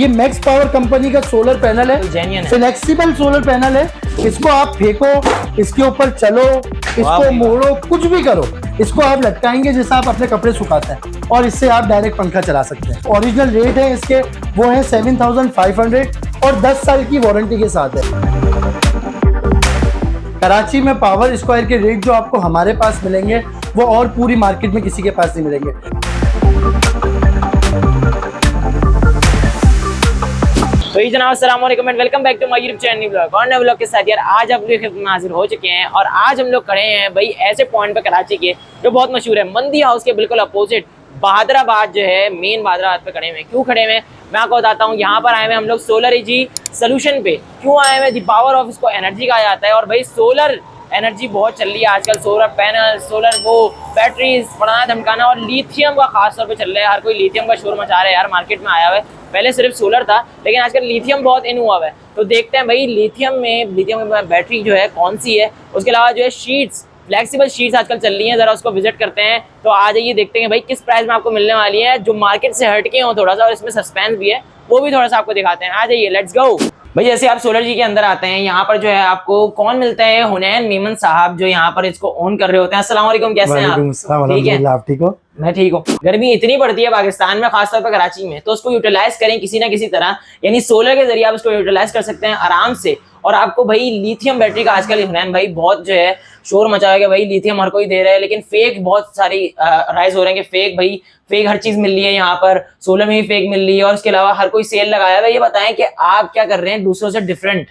ये max power company का solar panel है, फ्लेक्सिबल सोलर पैनल है। इसको आप फेंको, इसके ऊपर चलो, इसको मोड़ो, कुछ भी करो, इसको आप लटकाएंगे जैसा आप अपने कपड़े सुखाते हैं और इससे आप डायरेक्ट पंखा चला सकते हैं। ओरिजिनल रेट है इसके वो है 7500 और 10 साल की वारंटी के साथ है। कराची में पावर स्क्वायर के रेट जो आपको हमारे पास मिलेंगे वो और पूरी मार्केट में किसी के पास नहीं मिलेंगे। तो ये जनाब अस्सलाम वालेकुम and welcome back to my YouTube channel vlog और नए व्लॉग के साथ। यार आज आप लोग हाजिर हो चुके हैं और आज हम लोग खड़े हैं भाई ऐसे पॉइंट पे कराची के जो बहुत मशहूर है, मंदी हाउस के बिल्कुल अपोजिट बहादराबाद जो है, मेन बहादराबाद पे खड़े हुए हैं। क्यों खड़े हुए हैं मैं आपको बताता हूँ। यहाँ पर आए हुए हम लोग सोलर एजी सोल्यूशन पे। क्यों आए हुए? दी पावर ऑफ इसको एनर्जी कहा जाता है और भाई सोलर एनर्जी बहुत चल रही है आजकल। सोलर पैनल, सोलर वो बैटरीज, फड़ाना धमकाना और लिथियम का खास तौर पे चल रहा है। हर कोई लिथियम का शोर मचा रहा है यार, मार्केट में आया हुआ है। पहले सिर्फ सोलर था लेकिन आजकल लिथियम बहुत इन हुआ है। तो देखते हैं भाई लिथियम में बैटरी जो है कौन सी है। उसके अलावा जो है शीट्स, फ्लेक्सिबल शीट्स आजकल चल रही हैं, जरा उसको विजिट करते हैं। तो आ जाइए, देखते हैं भाई किस प्राइस में आपको मिलने वाली है जो मार्केट से हटके हो थोड़ा सा, और इसमें सस्पेंस भी है, वो भी थोड़ा सा आपको दिखाते हैं। आ जाइए, लेट्स गो। भाई जैसे आप सोलर जी के अंदर आते हैं, यहाँ पर जो है आपको कौन मिलता है? हुनैन मीमन साहब जो यहाँ पर इसको ऑन कर रहे होते हैं। अस्सलाम वालेकुम, कैसे हैं आप? ठीक है, आप ठीक हो? मैं ठीक हूँ। गर्मी इतनी पड़ती है पाकिस्तान में, खासतौर पर कराची में, तो उसको यूटिलाइज करें किसी ना किसी तरह, यानी सोलर के जरिए आप उसको यूटिलाइज कर सकते हैं आराम से। और आपको भाई लिथियम बैटरी का आजकल हुनैन भाई बहुत जो है शोर मचा है कि भाई लिथियम हर कोई दे रहा है, लेकिन फेक बहुत सारी राइज हो रहे हैं कि फेक भाई फेक हर चीज मिल रही है यहाँ पर, सोलर में भी फेक मिल रही है और उसके अलावा हर कोई सेल लगाया हुआ है। ये बताएं कि आप क्या कर रहे हैं दूसरों से डिफरेंट?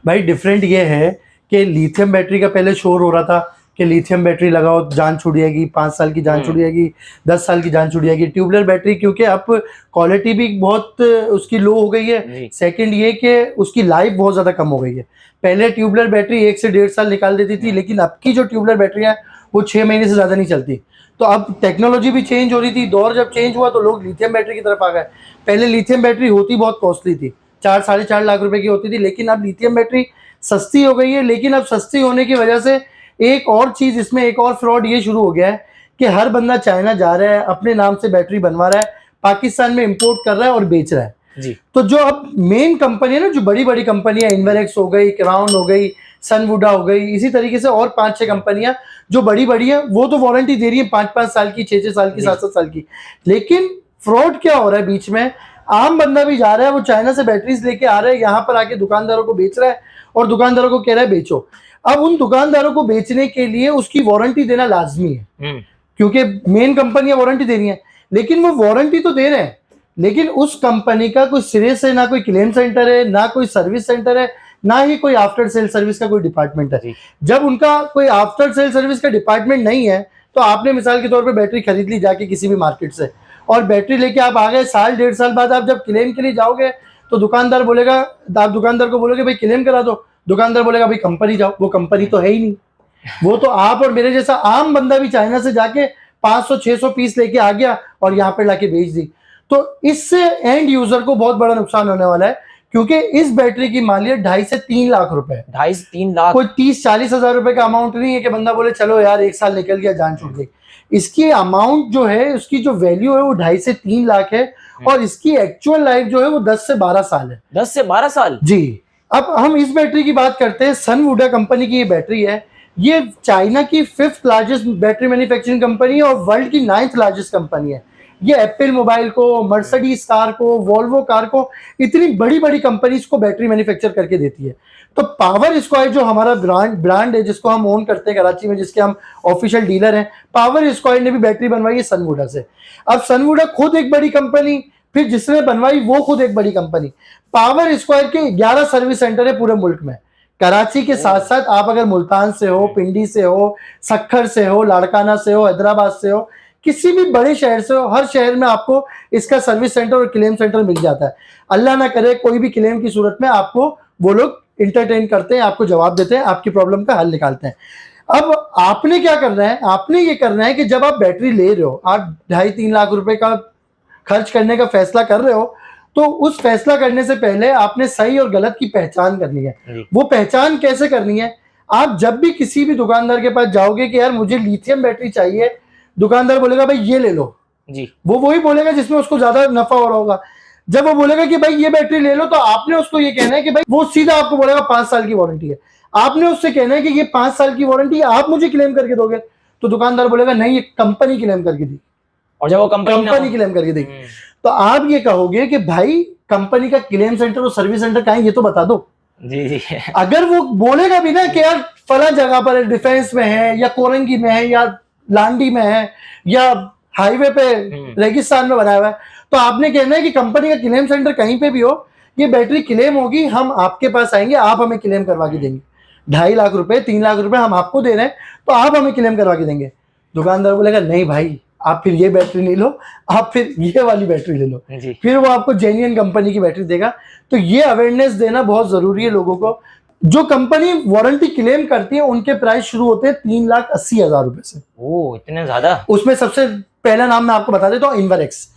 भाई डिफरेंट ये है कि लिथियम बैटरी का पहले शोर हो रहा था कि लिथियम बैटरी लगाओ जान छूट जाएगी, 5 साल की जान छूट जाएगी, 10 साल की जान छूट जाएगी। ट्यूबलर बैटरी क्योंकि अब क्वालिटी भी बहुत उसकी लो हो गई है। सेकंड ये कि उसकी लाइफ बहुत ज़्यादा कम हो गई है। पहले ट्यूबलर बैटरी 1 से 1.5 साल निकाल देती थी, लेकिन अब की जो ट्यूबलर बैटरी है वो 6 महीने से ज़्यादा नहीं चलती। तो अब टेक्नोलॉजी भी चेंज हो रही थी, दौर जब चेंज हुआ तो लोग लिथियम बैटरी की तरफ आ गए। पहले लिथियम बैटरी होती बहुत कॉस्टली थी, 4-4.5 लाख रुपए की होती थी, लेकिन अब लिथियम बैटरी सस्ती हो गई है। लेकिन अब सस्ती होने की वजह से एक और चीज इसमें, एक और फ्रॉड ये शुरू हो गया है कि हर बंदा चाइना जा रहा है, अपने नाम से बैटरी बनवा रहा है, पाकिस्तान में इंपोर्ट कर रहा है और बेच रहा है जी। तो जो अब मेन कंपनी है ना, जो बड़ी बड़ी कंपनियां, इन्वेरेक्स हो गई, क्राउन हो गई, सनवुडा हो गई, इसी तरीके से और 5-6 कंपनियां जो बड़ी बड़ी है, वो तो वारंटी दे रही है 5-5 साल की, 6-6 साल की, 7-7 साल की। लेकिन फ्रॉड क्या हो रहा है बीच में? आम बंदा भी जा रहा है, वो चाइना से बैटरीज लेके आ रहा है, यहाँ पर आके दुकानदारों को बेच रहा है और दुकानदारों को कह रहा है बेचो। अब उन दुकानदारों को बेचने के लिए उसकी वारंटी देना लाजमी है, क्योंकि मेन कंपनियां वारंटी दे रही हैं। लेकिन वो वारंटी तो दे रहे हैं, लेकिन उस कंपनी का कोई सिरे से ना कोई क्लेम सेंटर है, ना कोई सर्विस सेंटर है, ना ही कोई आफ्टर सेल सर्विस का कोई डिपार्टमेंट है। जब उनका कोई आफ्टर सेल सर्विस का डिपार्टमेंट नहीं है, तो आपने मिसाल के तौर पर बैटरी खरीद ली जाके किसी भी मार्केट से, और बैटरी लेके आप आ गए, 1-1.5 साल बाद आप जब क्लेम के लिए जाओगे तो दुकानदार बोलेगा, आप दुकानदार को बोलोगे भाई क्लेम करा दो, दुकानदार बोलेगा भाई कंपनी जाओ। वो कंपनी तो है ही नहीं, वो तो आप और मेरे जैसा आम बंदा भी चाइना से जाके 500-600 पीस लेके आ गया और यहाँ पे लाके बेच दी। तो इससे एंड यूजर को बहुत बड़ा नुकसान होने वाला है, क्योंकि इस बैटरी की मालियत 2.5 से 3 लाख रुपए है। 2.5 से 3 लाख, कोई 30-40 हजार रुपए का अमाउंट नहीं है कि बंदा बोले चलो यार 1 साल निकल गया, जान छूट गई। इसकी अमाउंट जो है, उसकी जो वैल्यू है वो 2.5 से 3 लाख है और इसकी एक्चुअल लाइफ जो है वो 10 से 12 साल है। 10 से 12 साल जी। अब हम इस बैटरी की बात करते हैं। सनवुडा कंपनी की ये बैटरी है। ये चाइना की 5th largest battery manufacturing company है और वर्ल्ड की 9th लार्जेस्ट कंपनी है। ये एप्पल मोबाइल को, मर्सिडीज कार को, वोल्वो कार को, इतनी बड़ी बड़ी कंपनीज को बैटरी मैन्युफैक्चर करके देती है। तो पावर स्क्वायर जो हमारा ब्रांड है, जिसको हम ओन करते हैं कराची में, जिसके हम ऑफिशियल डीलर हैं, पावर स्क्वायर ने भी बैटरी बनवाई है सनवुडा से। अब सनवुडा खुद एक बड़ी कंपनी, फिर जिसने बनवाई वो खुद एक बड़ी कंपनी। पावर स्क्वायर के 11 सर्विस सेंटर है पूरे मुल्क में। कराची के साथ साथ आप अगर मुल्तान से हो, पिंडी से हो, सक्खर से हो, लाड़काना से हो, हैदराबाद से हो, किसी भी बड़े शहर से हो, हर शहर में आपको इसका सर्विस सेंटर और क्लेम सेंटर मिल जाता है। अल्लाह ना करे कोई भी क्लेम की सूरत में आपको वो लोग इंटरटेन करते हैं, आपको जवाब देते हैं, आपकी प्रॉब्लम का हल निकालते हैं। अब आपने क्या करना है? आपने ये करना है कि जब आप बैटरी ले रहे हो, आप 2.5-3 लाख रुपए का खर्च करने का फैसला कर रहे हो, तो उस फैसला करने से पहले आपने सही और गलत की पहचान करनी है। वो पहचान कैसे करनी है? आप जब भी किसी भी दुकानदार के पास जाओगे कि यार मुझे लिथियम बैटरी चाहिए, दुकानदार बोलेगा भाई ये ले लो जी, वो वही बोलेगा जिसमें उसको ज्यादा नफा हो रहा होगा। जब वो बोलेगा कि भाई ये बैटरी ले लो, तो आपने उसको ये कहना है कि भाई, वो सीधा आपको बोलेगा 5 साल की वारंटी है, आपने उससे कहना है कि ये 5 साल की वारंटी है, आप मुझे क्लेम करके दोगे, तो दुकानदार बोलेगा नहीं, ये कंपनी क्लेम करके दी, और जब वो कंपनी क्लेम करके देगी, तो आप ये कहोगे कि भाई कंपनी का क्लेम सेंटर और सर्विस सेंटर कहाँ है, ये तो बता दो। जी जी। अगर वो बोलेगा भी ना कि यार फला जगह पर डिफेंस में है, या कोरंगी में है, या लांडी में है, या हाईवे पे रेगिस्तान में बनाया हुआ है, तो आपने कहना है कि कंपनी का क्लेम सेंटर कहीं पे भी हो, ये बैटरी क्लेम होगी, हम आपके पास आएंगे, आप हमें क्लेम करवा के देंगे, 2.5 लाख रुपए 3 लाख रुपए हम आपको दे रहे हैं, तो आप हमें क्लेम करवा के देंगे। दुकानदार बोलेगा नहीं भाई, आप फिर ये बैटरी नहीं लो, आप फिर ये वाली बैटरी ले लो, फिर वो आपको जेन्युइन कंपनी की बैटरी देगा। तो ये अवेयरनेस देना बहुत जरूरी है लोगों को। जो कंपनी वारंटी क्लेम करती है उनके प्राइस शुरू होते हैं 3,80,000 रुपए से। ओ, इतने ज्यादा? उसमें सबसे पहला नाम मैं आपको बता देता हूँ, इन्वरेक्स।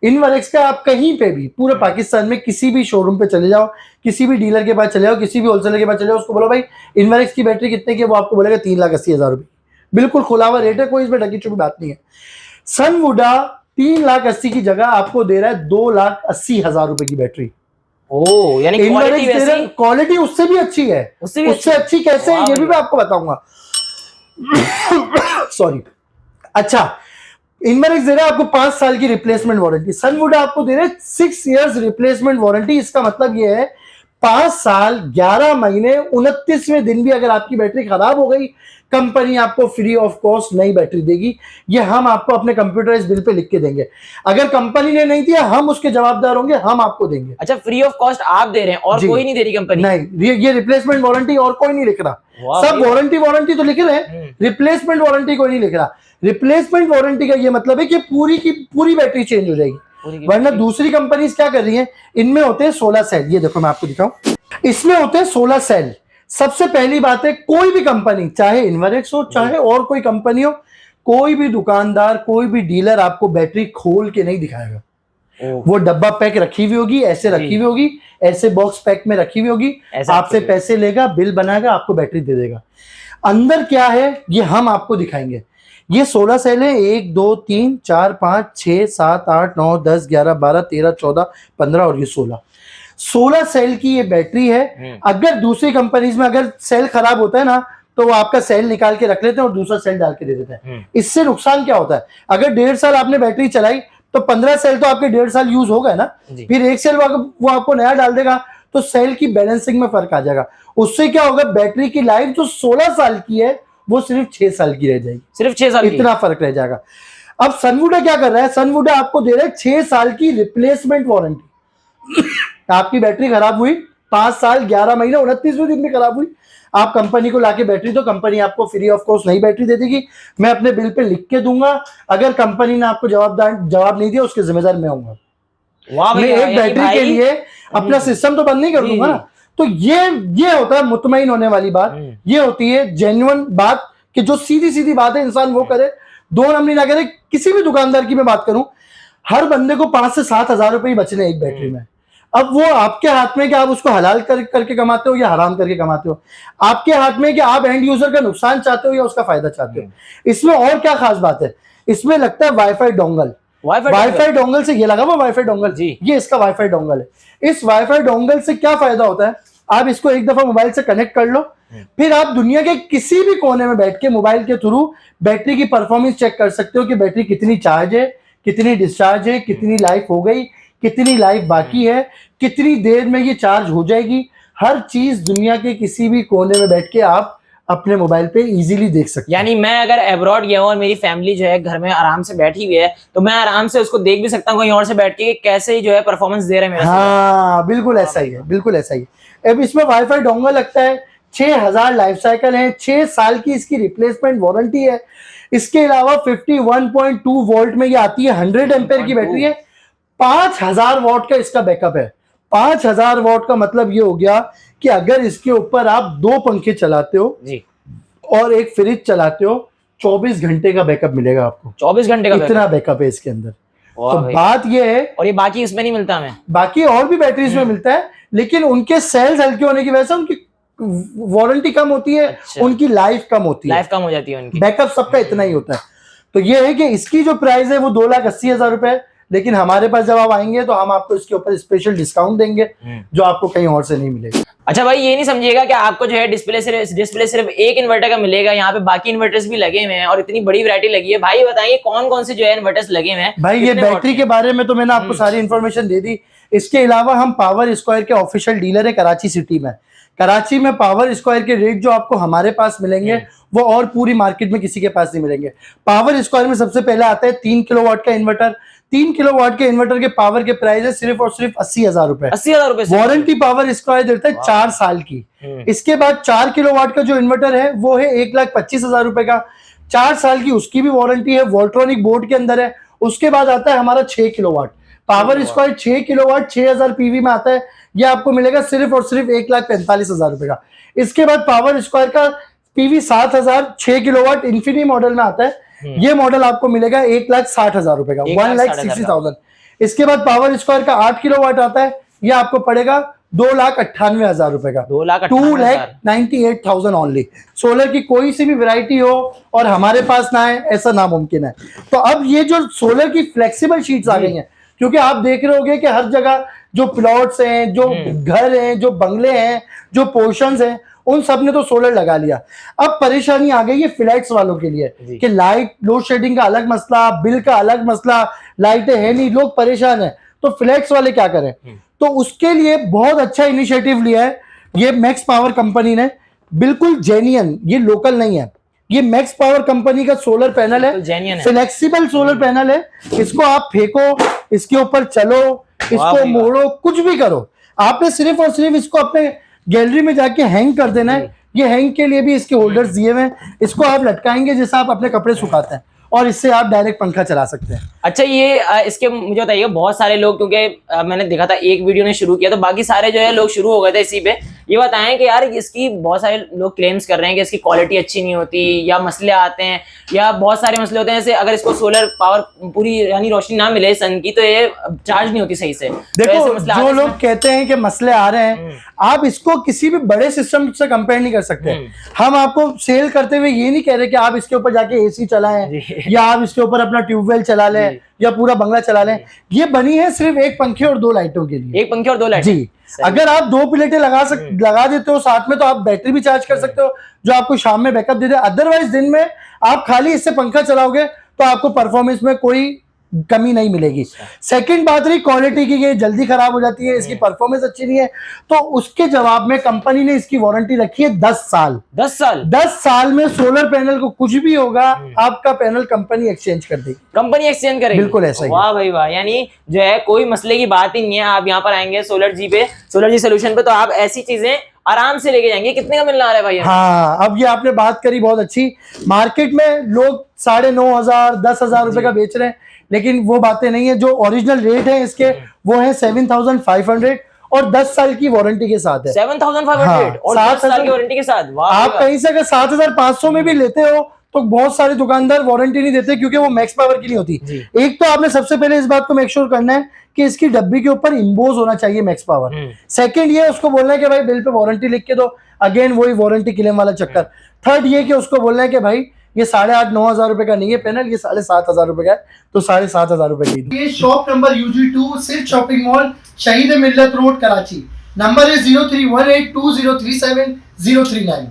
इन्वरेक्स का आप कहीं पे भी पूरे पाकिस्तान में किसी भी शोरूम पे चले जाओ, किसी भी डीलर के पास चले जाओ, किसी भी होलसेलर के पास चले जाओ, उसको बोलो भाई इन्वरेक्स की बैटरी कितने की, वो आपको बोलेगा 3,80,000 रुपए। बिल्कुल खुला हुआ रेट है, कोई इसमें ढकी छुपी बात नहीं है। सनवुडा 3,80,000 की जगह आपको दे रहा है 2,80,000 रुपए की बैटरी। ओ, यानी क्वालिटी उससे भी अच्छी है। उससे अच्छी कैसे है ये भी मैं आपको बताऊंगा। सॉरी। अच्छा, इन्वरेक्स दे रहा है आपको 5 साल की रिप्लेसमेंट वारंटी, सनवुडा आपको दे रहे हैं 6 इयर्स रिप्लेसमेंट वारंटी। इसका मतलब ये है 5 साल 11 महीने 29वें दिन भी अगर आपकी बैटरी खराब हो गई, कंपनी आपको फ्री ऑफ कॉस्ट नई बैटरी देगी। ये हम आपको अपने कंप्यूटराइज्ड बिल पे लिख के देंगे। अगर कंपनी ने नहीं दिया, हम उसके जवाबदार होंगे, हम आपको देंगे। अच्छा, फ्री ऑफ कॉस्ट आप दे रहे हैं और कोई नहीं दे रही कंपनी? नहीं, ये रिप्लेसमेंट वारंटी और कोई नहीं लिख रहा। सब वारंटी तो लिख रहे हैं, रिप्लेसमेंट वारंटी कोई नहीं लिख रहा। रिप्लेसमेंट वारंटी का ये मतलब है कि पूरी की पूरी बैटरी चेंज हो जाएगी। वरना दूसरी कंपनी क्या कर रही है, इनमें होते हैं 16 सेल। ये देखो मैं आपको दिखाऊं, इसमें होते हैं 16 सेल। सबसे पहली बात है, कोई भी कंपनी, चाहे इन्वरेक्स हो चाहे और कोई कंपनी हो, कोई भी दुकानदार, कोई भी डीलर आपको बैटरी खोल के नहीं दिखाएगा। वो डब्बा पैक रखी हुई होगी, ऐसे रखी हुई होगी, ऐसे बॉक्स पैक में रखी हुई होगी, आपसे पैसे लेगा, बिल बनाएगा, आपको बैटरी दे देगा। अंदर क्या है ये हम आपको दिखाएंगे। ये 16 सेल है, 1 2 3 4 5 6 7 8 9 10 11 12 13 14 15 और ये 16 सेल की ये बैटरी है। अगर दूसरी कंपनीज में अगर सेल खराब होता है ना, तो वो आपका सेल निकाल के रख लेते हैं और दूसरा सेल डाल के दे देते हैं। इससे नुकसान क्या होता है, अगर 1.5 साल आपने बैटरी चलाई तो 15 सेल तो आपके 1.5 साल यूज हो गए ना, फिर 1 सेल वो आपको नया डाल देगा, तो सेल की बैलेंसिंग में फर्क आ जाएगा। उससे क्या होगा, बैटरी की लाइफ जो 16 साल की है वो सिर्फ 6 साल की रह जाएगी। सिर्फ 6 साल, इतना फर्क रह जाएगा। अब सनवुडा क्या कर रहा है, सनवुडा आपको दे रहा है 6 साल की रिप्लेसमेंट वारंटी। आपकी बैटरी खराब हुई, 5 साल 11 महीने 29वें दिन में खराब हुई, आप कंपनी को लाके बैटरी दो, कंपनी आपको फ्री ऑफ कॉस्ट नई बैटरी दे देगी। मैं अपने बिल पे लिख के दूंगा, अगर कंपनी ने आपको जवाब नहीं दिया, उसके जिम्मेदार मैं होऊंगा। मैं एक बैटरी के लिए अपना सिस्टम तो बंद नहीं कर दूंगा ना। तो ये होता है मुतमईन होने वाली बात, ये होती है जेन्युइन बात, कि जो सीधी सीधी बात है इंसान वो करे, 2 नंबरी ना करे। किसी भी दुकानदार की मैं बात करूं, हर बंदे को 5 से 7 हजार रुपए ही बचने एक बैटरी में। अब वो आपके हाथ में कि आप उसको हलाल करके कमाते हो या हराम करके कमाते हो, आपके हाथ में कि आप एंड यूजर का नुकसान चाहते हो या उसका फायदा चाहते हो। इसमें और क्या खास बात है, इसमें लगता है वाईफाई डोंगल। वाईफाई डोंगल से ये लगा हुआ वाईफाई डोंगल, ये इसका वाईफाई डोंगल है। इस वाईफाई डोंगल से क्या फायदा होता है, आप इसको एक दफा मोबाइल से कनेक्ट कर लो, फिर आप दुनिया के किसी भी कोने में बैठ के मोबाइल के थ्रू बैटरी की परफॉर्मेंस चेक कर सकते हो कि बैटरी कितनी चार्ज है, कितनी डिस्चार्ज है, कितनी लाइफ हो गई, कितनी लाइफ बाकी है, कितनी देर में ये चार्ज हो जाएगी। हर चीज दुनिया के किसी भी कोने में बैठ के आप अपने मोबाइल पे इजीली देख सकते हैं। यानी मैं अगर अब्रॉड गया हूँ और मेरी फैमिली जो है घर में आराम से बैठी हुई है, तो मैं आराम से उसको देख भी सकता हूँ कहीं और से बैठ के कैसे जो है परफॉर्मेंस दे रहे हैं मेरा। हाँ, बिल्कुल ऐसा ही है, बिल्कुल ऐसा ही है। अब इसमें वाईफाई डोंगल लगता है, 6000 लाइफ साइकिल है, 6 साल की इसकी रिप्लेसमेंट वारंटी है। इसके अलावा 51.2 वोल्ट में ये आती है, 100 एम्पेयर की बैटरी है, 5000 वॉट का इसका बैकअप है। 5000 वॉट का मतलब ये हो गया कि अगर इसके ऊपर आप 2 पंखे चलाते हो जी और एक फ्रिज चलाते हो, 24 घंटे का बैकअप मिलेगा आपको। 24 घंटे का इतना बैकअप है इसके अंदर। तो बात ये है, और ये बाकी इसमें नहीं मिलता हमें, बाकी और भी बैटरीज में मिलता है, लेकिन उनके सेल्स हल्के होने की वजह से उनकी वारंटी कम होती है। अच्छा। उनकी लाइफ कम होती है, लाइफ कम हो जाती है उनकी, बैकअप सबका इतना ही होता है। तो ये है कि इसकी जो प्राइस है वो 2,80,000 रुपए, लेकिन हमारे पास जब आप आएंगे तो हम आपको इसके ऊपर स्पेशल डिस्काउंट देंगे जो आपको कहीं और से नहीं मिलेगा। अच्छा भाई, ये नहीं समझिएगा कि आपको जो है डिस्प्ले सिर्फ एक इन्वर्टर का मिलेगा, यहाँ पे बाकी इन्वर्टर्स भी लगे हुए हैं और इतनी बड़ी वैरायटी लगी है। भाई बताइए कौन कौन से जो है इन्वर्टर्स लगे हुए हैं? भाई ये बैटरी के बारे में तो मैंने आपको सारी इन्फॉर्मेशन दे दी। इसके अलावा हम पावर स्क्वायर के ऑफिशियल डीलर है कराची सिटी में। कराची में पावर स्क्वायर के रेट जो आपको हमारे पास मिलेंगे वो और पूरी मार्केट में किसी के पास नहीं मिलेंगे। पावर स्क्वायर में सबसे पहले आता है 3 किलोवाट का इन्वर्टर। 3 किलोवाट के इन्वर्टर के पावर के प्राइस है सिर्फ और सिर्फ 80,000 रुपए। 80,000 रुपए। वारंटी पावर स्क्वायर देता है 4 साल की। इसके बाद 4 किलोवाट का जो इन्वर्टर है वो है 1,25,000 रुपए का, 4 साल की उसकी भी वारंटी है, वोल्ट्रॉनिक बोर्ड के अंदर है। उसके बाद आता है हमारा 6 kilowatt power square, 6 kilowatt 6000 PV में आता है। ये आपको मिलेगा सिर्फ और सिर्फ 1,45,000 रुपए का। इसके बाद पावर स्क्वायर का पीवी 7000 6 किलोवाट इन्फिनी मॉडल में आता है। ये मॉडल आपको मिलेगा 1,60,000 रुपए का, 1,60,000। इसके बाद पावर स्क्वायर का 8 किलोवाट आता है, ये आपको पड़ेगा 2,98,000 रुपए का, 2,98,000 ओनली। सोलर की कोई सी भी वैरायटी हो और हमारे पास ना है ऐसा नामुमकिन है। तो अब ये जो सोलर की फ्लेक्सिबल शीट्स आ गई हैं, क्योंकि आप देख रहे होगे कि हर जगह जो प्लॉट्स हैं, जो घर हैं, जो बंगले हैं, जो पोर्शंस हैं, उन सब ने तो सोलर लगा लिया। अब परेशानी आ गई है फ्लैट्स वालों के लिए कि लाइट लोड शेडिंग का अलग मसला, बिल का अलग मसला, लाइटें है नहीं, लोग परेशान हैं। तो फ्लैट्स वाले क्या करें? तो उसके लिए बहुत अच्छा इनिशिएटिव लिया है ये मैक्स पावर कंपनी ने, बिल्कुल जेन्युइन, ये लोकल नहीं है। ये मैक्स पावर कंपनी का सोलर पैनल है, फ्लेक्सिबल सोलर पैनल है। इसको आप फेंको, इसके ऊपर चलो, इसको मोड़ो, कुछ भी करो, आपने सिर्फ और सिर्फ इसको अपने गैलरी में जाके हैंग कर देना है। ये हैंग के लिए भी इसके होल्डर्स दिए हुए हैं, इसको आप लटकाएंगे जैसे आप अपने कपड़े सुखाते हैं और इससे आप डायरेक्ट पंखा चला सकते हैं। अच्छा, ये इसके मुझे बताइए, बहुत सारे लोग, क्योंकि मैंने देखा था एक वीडियो ने शुरू किया तो बाकी सारे जो है लोग शुरू हो गए थे इसी पे। ये बताएं कि यार इसकी बहुत सारे लोग क्लेम्स कर रहे हैं कि इसकी क्वालिटी अच्छी नहीं होती, या मसले आते हैं, या बहुत सारे मसले होते हैं। जैसे अगर इसको सोलर पावर पूरी यानी रोशनी ना मिले सन की तो ये चार्ज नहीं होती सही से। देखो तो जो लोग कहते हैं कि मसले आ रहे हैं, आप इसको किसी भी बड़े सिस्टम से कंपेयर नहीं कर सकते। हम आपको सेल करते हुए ये नहीं कह रहे कि आप इसके ऊपर जाके एसी चलाएं या आप इसके ऊपर अपना ट्यूबवेल चला लें या पूरा बंगला चला लें। ये बनी है सिर्फ एक पंखे और 2 लाइटों के लिए। एक पंखे और 2 लाइट जी। अगर आप 2 प्लेटें लगा देते हो साथ में तो आप बैटरी भी चार्ज कर सकते हो जो आपको शाम में बैकअप दे दे। अदरवाइज दिन में आप खाली इससे पंखा चलाओगे तो आपको परफॉर्मेंस में कोई कमी नहीं मिलेगी। सेकंड बात रही क्वालिटी की, ये जल्दी खराब हो जाती है, इसकी परफॉर्मेंस अच्छी नहीं है, तो उसके जवाब में कंपनी ने इसकी वारंटी रखी है 10 साल। 10 साल में सोलर पैनल को कुछ भी होगा आपका पैनल कंपनी एक्सचेंज कर देगी। कंपनी एक्सचेंज करेगी? बिल्कुल ऐसा ही। वाह भाई वाह, यानी जो है कोई मसले की बात ही नहीं है। आप यहाँ पर आएंगे सोलर जी पे, सोलर जी सोल्यूशन पे, तो आप ऐसी चीजें आराम से लेके जाएंगे। कितने का मिलने आ रहा है भाई? हाँ, अब ये आपने बात करी बहुत अच्छी। मार्केट में लोग 9,500 10,000 रुपए का बेच रहे हैं, लेकिन वो बातें नहीं है। जो ओरिजिनल रेट है इसके वो है 7,500 और 10 साल की वारंटी के साथ है। 7,500 और 10 साल की वारंटी के साथ। आप कहीं से अगर 7,500 में भी लेते हो तो बहुत सारे दुकानदार वारंटी नहीं देते क्योंकि वो मैक्स पावर की नहीं होती। एक तो आपने सबसे पहले इस बात को मेक श्योर करना है कि इसकी डब्बी के ऊपर इम्बोज होना चाहिए मैक्स पावर। सेकंड ये उसको बोलना है कि भाई बिल पे वारंटी लिख के दो, अगेन वही वारंटी क्लेम वाला चक्कर। थर्ड ये कि उसको बोलना है कि भाई ये 8,500-9,000 रुपए का नहीं है पैनल, ये 7,500 रुपए का है, तो 7,500 रुपए की। ये शॉप नंबर UG2 सिर्फ शॉपिंग मॉल शहीद मिल्लत रोड कराची। नंबर है 03182037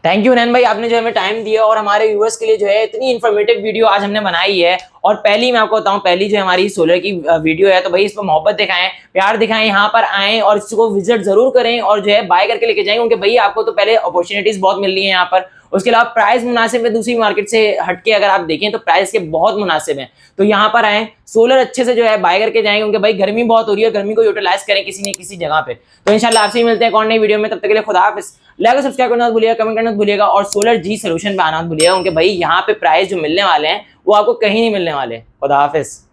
थैंक यू नैन भाई, आपने जो हमें टाइम दिया और हमारे व्यूअर्स के लिए जो है इतनी इन्फॉर्मेटिव वीडियो आज हमने बनाई है। और पहली मैं आपको बताऊं, पहली जो हमारी सोलर की वीडियो है, तो भाई इस पर मोहब्बत दिखाएं, प्यार दिखाएं, यहाँ पर आएं और इसको विजिट जरूर करें और जो है बाय करके लेके जाएं, क्योंकि भाई आपको तो पहले अपॉर्चुनिटीज बहुत मिल रही है यहाँ पर। उसके अलावा प्राइस मुनासिब है, दूसरी मार्केट से हटके अगर आप देखें तो प्राइस के बहुत मुनासिब हैं। तो यहाँ पर आएं, सोलर अच्छे से जो है बाय करके जाएंगे, क्योंकि भाई गर्मी बहुत हो रही है, गर्मी को यूटिलाइज करें किसी न किसी जगह पे। तो इंशाल्लाह आपसे ही मिलते हैं कौन नई वीडियो में, तब तक के लिए खुदा हाफिज़। लाइक सब्सक्राइब करना मत भूलिएगा, कमेंट करना मत भूलिएगा और सोलर जी सोल्यूशन पे आना मत भूलिएगा, क्योंकि भाई यहाँ पे प्राइस जो मिलने वाले हैं वो आपको कहीं नहीं मिलने वाले। खुदा हाफिज़।